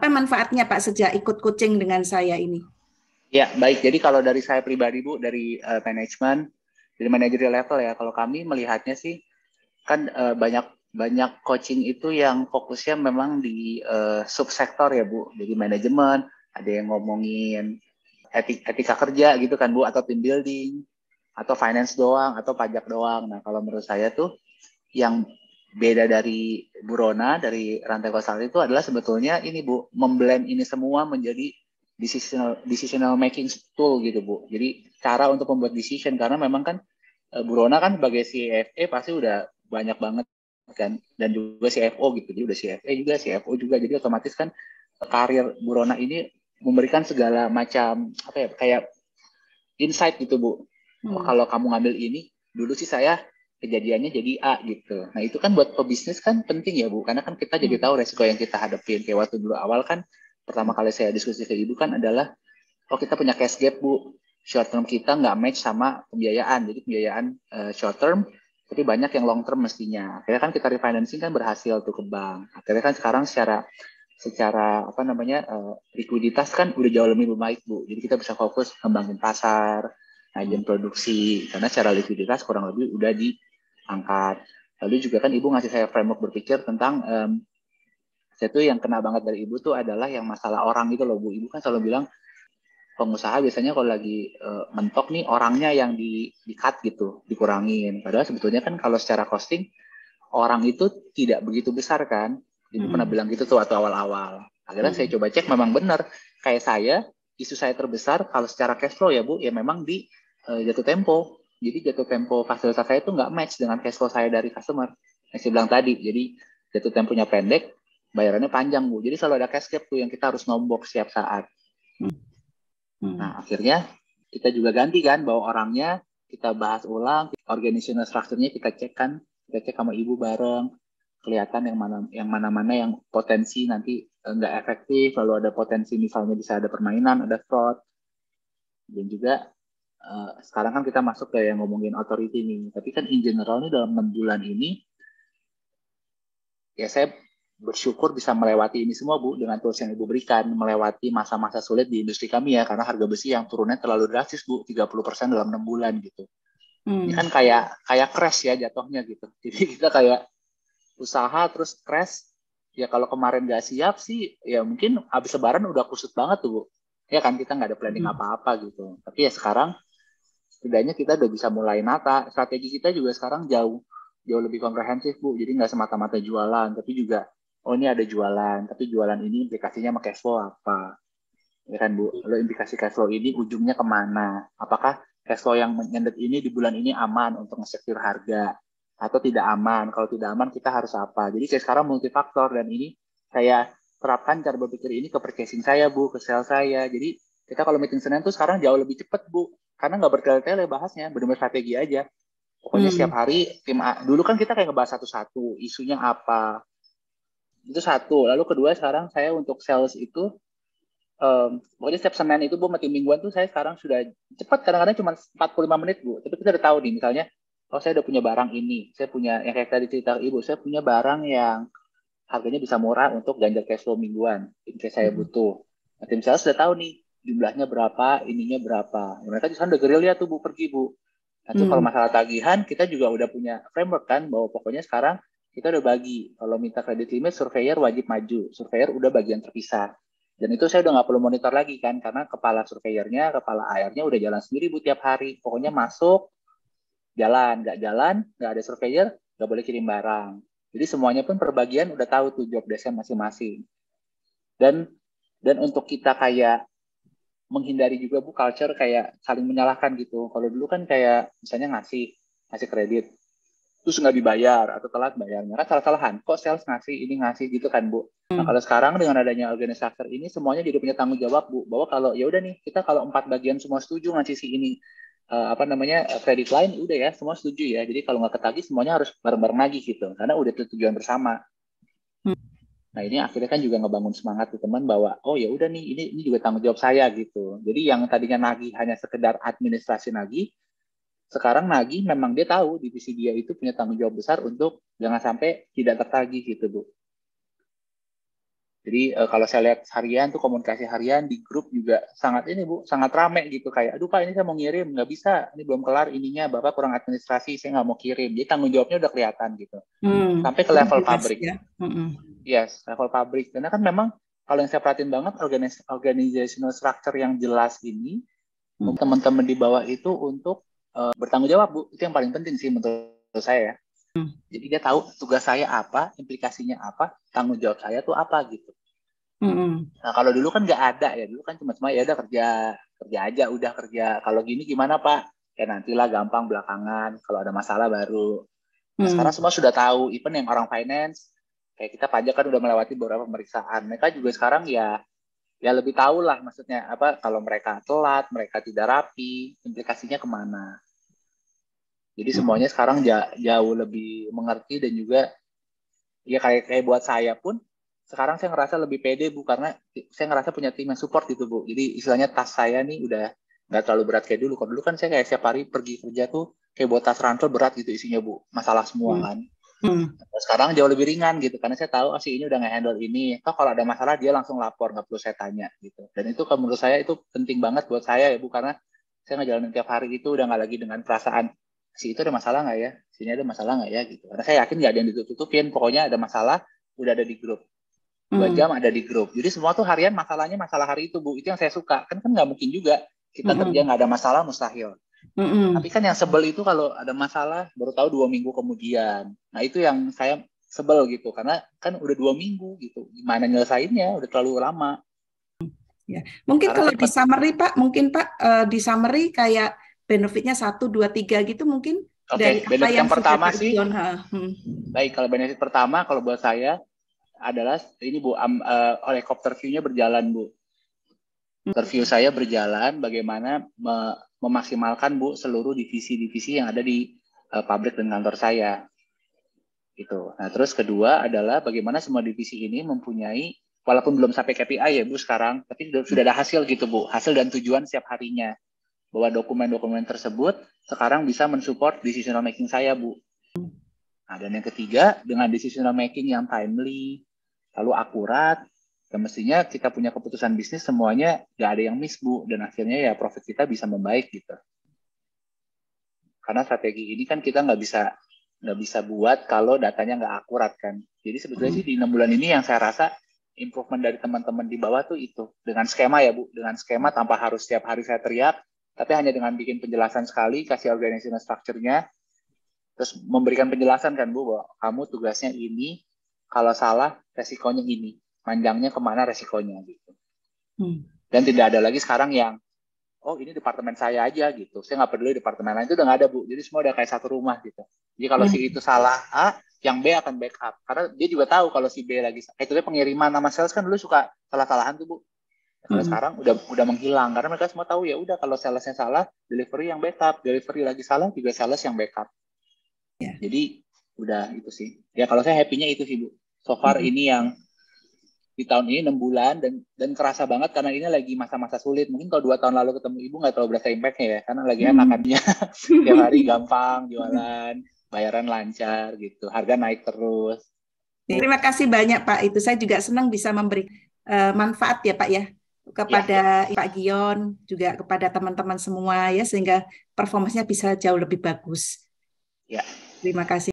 Apa manfaatnya Pak sejak ikut coaching dengan saya ini? Ya, baik. Jadi kalau dari saya pribadi, Bu, dari manajemen, dari managerial level ya, kalau kami melihatnya sih, kan banyak coaching itu yang fokusnya memang di subsektor ya, Bu. Jadi manajemen, ada yang ngomongin etika kerja gitu kan, Bu, atau team building, atau finance doang, atau pajak doang. Nah, kalau menurut saya tuh yang beda dari Burona, dari rantai kausal itu adalah sebetulnya ini, Bu, memblend ini semua menjadi decisional making tool gitu, Bu. Jadi cara untuk membuat decision, karena memang kan Burona kan sebagai CFA pasti udah banyak banget kan, dan juga CFO gitu, jadi udah CFA juga, CFO juga, jadi otomatis kan karir Burona ini memberikan segala macam apa ya, kayak insight gitu, Bu. Oh, kalau kamu ngambil ini, dulu sih saya kejadiannya jadi A gitu. Nah, itu kan buat pebisnis kan penting ya, Bu, karena kan kita jadi tahu resiko yang kita hadapin. Kayak waktu dulu awal kan, pertama kali saya diskusi ke Ibu kan adalah, oh kita punya cash gap, Bu. Short term kita nggak match sama pembiayaan. Jadi pembiayaan short term, tapi banyak yang long term mestinya. Akhirnya kan kita refinancing kan berhasil tuh ke bank. Akhirnya kan sekarang secara apa namanya likuiditas kan udah jauh lebih baik, Bu. Jadi kita bisa fokus ngembangin pasar, ngajin produksi, karena secara likuiditas kurang lebih udah diangkat. Lalu juga kan Ibu ngasih saya framework berpikir tentang saya tuh yang kena banget dari Ibu tuh adalah yang masalah orang gitu loh, Bu. Ibu kan selalu bilang pengusaha biasanya kalau lagi mentok nih orangnya yang di-cut gitu, dikurangin. Padahal sebetulnya kan kalau secara costing orang itu tidak begitu besar kan. Ibu pernah bilang gitu tuh waktu awal-awal. Akhirnya saya coba cek memang benar. Kayak saya, isu saya terbesar kalau secara cash flow ya, Bu, ya memang di jatuh tempo. Jadi jatuh tempo fasilitas saya itu nggak match dengan cash flow saya dari customer. Yang saya bilang tadi, jadi jatuh temponya pendek, bayarannya panjang, Bu. Jadi selalu ada cash gap tuh yang kita harus nombok setiap saat. Nah, akhirnya kita juga ganti kan, bawa orangnya, kita bahas ulang, organizational structure-nya kita cek kan, kita cek sama Ibu bareng, kelihatan yang mana-mana yang potensi nanti nggak efektif, lalu ada potensi misalnya bisa ada permainan, ada fraud, dan juga sekarang kan kita masuk ke yang ngomongin authority nih, tapi kan in general nih dalam 6 bulan ini, ya saya bersyukur bisa melewati ini semua, Bu, dengan tools yang Ibu berikan, melewati masa-masa sulit di industri kami ya, karena harga besi yang turunnya terlalu drastis, Bu, 30% dalam 6 bulan gitu. Ini kan kayak crash ya jatuhnya gitu. Jadi kita kayak usaha terus crash, ya kalau kemarin nggak siap sih, ya mungkin habis lebaran udah kusut banget tuh, Bu. Ya kan kita nggak ada planning apa-apa gitu. Tapi ya sekarang setidaknya kita udah bisa mulai nata. Strategi kita juga sekarang jauh lebih komprehensif, Bu. Jadi nggak semata-mata jualan, tapi juga oh ini ada jualan, tapi jualan ini implikasinya sama cash flow apa, ya kan, Bu? Lalu implikasi cash flow ini ujungnya kemana? Apakah cash flow yang menyendet ini di bulan ini aman untuk nge-secure harga atau tidak aman? Kalau tidak aman kita harus apa? Jadi kayak sekarang multifaktor, dan ini saya terapkan cara berpikir ini ke purchasing saya, Bu, ke sales saya. Jadi kita kalau meeting Senin tuh sekarang jauh lebih cepat, Bu, karena nggak bertele-tele bahasnya, benar-benar strategi aja. Pokoknya setiap hari tim A, dulu kan kita kayak ngebahas satu-satu, isunya apa, itu satu. Lalu kedua sekarang saya untuk sales itu pokoknya setiap Senin itu, Bu, meeting mingguan tuh saya sekarang sudah cepat, kadang-kadang cuma 45 menit, Bu. Tapi kita udah tahu nih, misalnya, oh saya udah punya barang ini, saya punya, yang kayak tadi cerita Ibu, saya punya barang yang harganya bisa murah untuk ganjal cash flow mingguan, in case saya butuh. Nah, tim sales sudah tahu nih, jumlahnya berapa, ininya berapa. Mereka di sana udah gerilya tuh, Bu, pergi, Bu. Nah, itu kalau masalah tagihan, kita juga udah punya framework kan, bahwa pokoknya sekarang kita udah bagi, kalau minta kredit limit, surveyor wajib maju. Surveyor udah bagian terpisah. Dan itu saya udah nggak perlu monitor lagi kan, karena kepala surveyornya, kepala AR-nya udah jalan sendiri, Bu, tiap hari. Pokoknya masuk, jalan, nggak ada surveyor, nggak boleh kirim barang. Jadi semuanya pun perbagian udah tahu tuh job desk masing-masing. Dan untuk kita kayak menghindari juga, Bu, culture kayak saling menyalahkan gitu. Kalau dulu kan kayak misalnya ngasih kredit, terus nggak dibayar atau telat bayarnya, kan salah-salahan. Kok sales ngasih gitu kan, Bu. Nah, kalau sekarang dengan adanya organisator ini semuanya jadi punya tanggung jawab, Bu, bahwa kalau ya udah nih, kita kalau 4 bagian semua setuju ngasih si ini kredit line, udah ya semua setuju ya. Jadi kalau nggak ketagih semuanya harus bareng-bareng lagi gitu, karena udah tujuan bersama. Nah, ini akhirnya kan juga ngebangun semangat di teman bahwa oh ya udah nih, ini juga tanggung jawab saya gitu. Jadi yang tadinya nagih hanya sekedar administrasi nagih, sekarang nagih memang dia tahu divisi dia itu punya tanggung jawab besar untuk jangan sampai tidak tertagih gitu, Bu. Jadi kalau saya lihat harian tuh komunikasi harian di grup juga sangat ini Bu, sangat rame gitu kayak, aduh Pak ini saya mau ngirim, nggak bisa, ini belum kelar ininya, Bapak kurang administrasi, saya nggak mau kirim. Jadi tanggung jawabnya udah kelihatan gitu. Sampai ke Jadi level jelas pabrik. ya. Yes, level pabrik. Karena kan memang kalau yang saya perhatiin banget organizational structure yang jelas ini, teman-teman di bawah itu untuk bertanggung jawab Bu. Itu yang paling penting sih menurut saya ya. Jadi dia tahu tugas saya apa, implikasinya apa, tanggung jawab saya tuh apa gitu. Nah kalau dulu kan nggak ada ya, dulu kan cuma ya udah kerja aja, udah kerja. Kalau gini gimana Pak? Ya nantilah gampang belakangan. Kalau ada masalah baru. Nah sekarang semua sudah tahu, even yang orang finance, kayak kita pajak kan udah melewati beberapa pemeriksaan. Mereka juga sekarang ya lebih tahu lah maksudnya apa kalau mereka telat, mereka tidak rapi, implikasinya kemana. Jadi semuanya sekarang jauh lebih mengerti dan juga ya kayak buat saya pun sekarang saya ngerasa lebih pede Bu karena saya ngerasa punya tim yang support gitu Bu. Jadi istilahnya tas saya nih udah nggak terlalu berat kayak dulu. Kalau dulu kan saya kayak setiap hari pergi kerja tuh kayak buat tas ransel berat gitu isinya Bu, masalah semua kan. Nah, sekarang jauh lebih ringan gitu karena saya tahu si ini udah nge-handle ini. Toh kalau ada masalah dia langsung lapor, nggak perlu saya tanya gitu. Dan itu kalau menurut saya itu penting banget buat saya ya Bu karena saya ngejalanin tiap hari itu udah nggak lagi dengan perasaan si itu ada masalah nggak ya, sini ada masalah nggak ya gitu. Karena saya yakin nggak ada yang ditutup-tutupin. Pokoknya ada masalah udah ada di grup. 2 jam ada di grup. Jadi semua tuh harian masalahnya masalah hari itu Bu. Itu yang saya suka. Kan nggak mungkin juga kita kerja nggak ada masalah mustahil. Tapi kan yang sebel itu kalau ada masalah baru tahu 2 minggu kemudian. Nah itu yang saya sebel gitu karena kan udah 2 minggu gitu. Gimana nyelesainnya? Udah terlalu lama. Ya, mungkin Karena kalau di summary Pak, mungkin Pak di summary kayak benefitnya 1, 2, 3 gitu mungkin dari apa benefit yang yang sudah pertama Pak sih. Gion. Baik, kalau benefit pertama kalau buat saya adalah ini Bu, helikopter view-nya berjalan Bu. Review saya berjalan bagaimana memaksimalkan Bu seluruh divisi-divisi yang ada di pabrik dan kantor saya. Gitu. Nah, terus kedua adalah bagaimana semua divisi ini mempunyai walaupun belum sampai KPI ya Bu sekarang, tapi sudah ada hasil gitu Bu, hasil dan tujuan setiap harinya. Bahwa dokumen-dokumen tersebut sekarang bisa mensupport decision making saya Bu. Nah, dan yang ketiga dengan decision making yang timely, lalu akurat, dan mestinya kita punya keputusan bisnis semuanya nggak ada yang miss Bu, dan akhirnya ya profit kita bisa membaik gitu. Karena strategi ini kan kita nggak bisa buat kalau datanya nggak akurat kan. Jadi sebetulnya sih di 6 bulan ini yang saya rasa improvement dari teman-teman di bawah tuh itu dengan skema ya Bu, dengan skema tanpa harus setiap hari saya teriak, tapi hanya dengan bikin penjelasan sekali, kasih organizational structure-nya, terus memberikan penjelasan kan Bu bahwa kamu tugasnya ini, kalau salah resikonya ini, panjangnya kemana resikonya gitu. Dan tidak ada lagi sekarang yang oh ini departemen saya aja gitu, saya nggak peduli departemen lain, itu udah nggak ada Bu. Jadi semua udah kayak satu rumah gitu. Jadi kalau si itu salah A, yang B akan backup karena dia juga tahu kalau si B lagi itu pengiriman nama sales kan dulu suka salah-salahan tuh Bu. Kalau sekarang udah menghilang karena mereka semua tahu ya udah kalau salesnya salah, delivery yang backup, delivery lagi salah juga sales yang backup. Ya. Jadi udah itu sih. Ya kalau saya happy-nya itu sih Bu. So far ini yang di tahun ini 6 bulan dan kerasa banget karena ini lagi masa-masa sulit. Mungkin kalau 2 tahun lalu ketemu Ibu nggak terlalu berasa impact-nya ya. Karena lagi enakannya tiap hari gampang jualan, bayaran lancar gitu. Harga naik terus. Terima kasih banyak Pak. Itu saya juga senang bisa memberi manfaat ya Pak ya kepada Pak Gion juga kepada teman-teman semua ya sehingga performanya bisa jauh lebih bagus. Ya. Terima kasih.